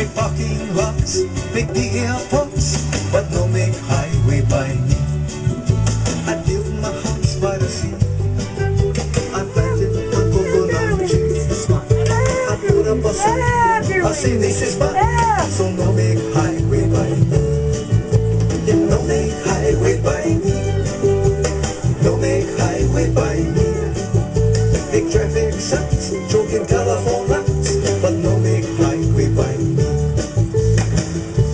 make parking lots, make the airports, but no make highway by me. I built my house by the sea. I planted a coconut tree. I put up a sign, I say this is mine. So no make highway by me. Yeah, no make highway by me. No make highway by me. Big traffic signs, choking telephone lines, but no make highway by me.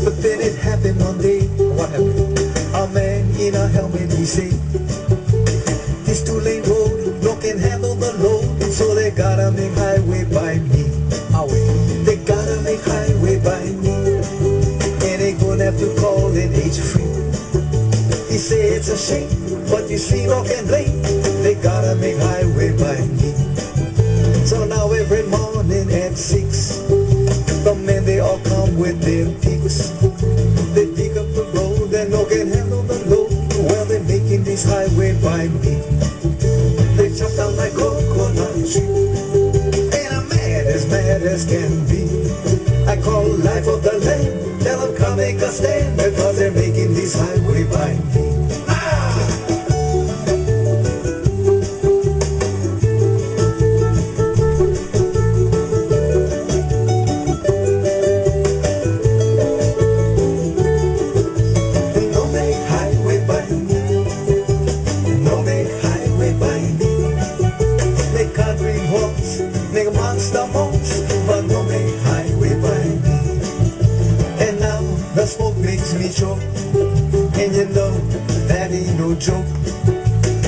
But then it happened one day. What happened? A man in a helmet, he said, this two-lane road, no can handle the load, so they gotta make highway by me. They gotta make highway by me, and they gonna have to call it H-free. He said it's a shame, but you see, no can blame, they gotta make highway by me. So now every morning at 6, the men they all come with their picks. They dig up the road and no can handle the load. Well, they're making this highway by me. They chop down my coconut tree, and I'm mad as can be. I call life of the land, tell them come make a stand, because they're making this highway by me. Make monster moans, but no make highway by me. And now the smoke makes me choke, and you know that ain't no joke.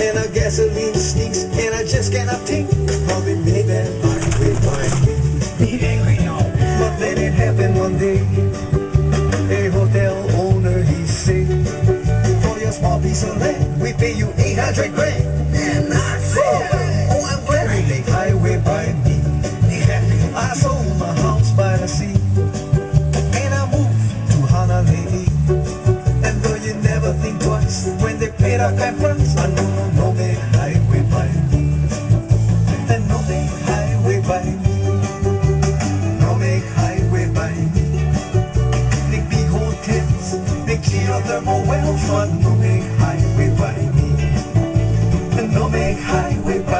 And the gasoline stinks, and I just cannot think how they made that highway by me. Be angry now. But then it happened one day. A hotel owner, he said, for your small piece of land, we pay you 800 grand. And I said, oh, I'm glad they make highway by me. I sold my house by the sea, and I moved to Honolulu. And though you never think twice when they pay that kind price, I know no make highway by me. And no make highway by me. No make highway by me. Big big hotels, big geothermal wells, but no make highway by me. And no make highway by me.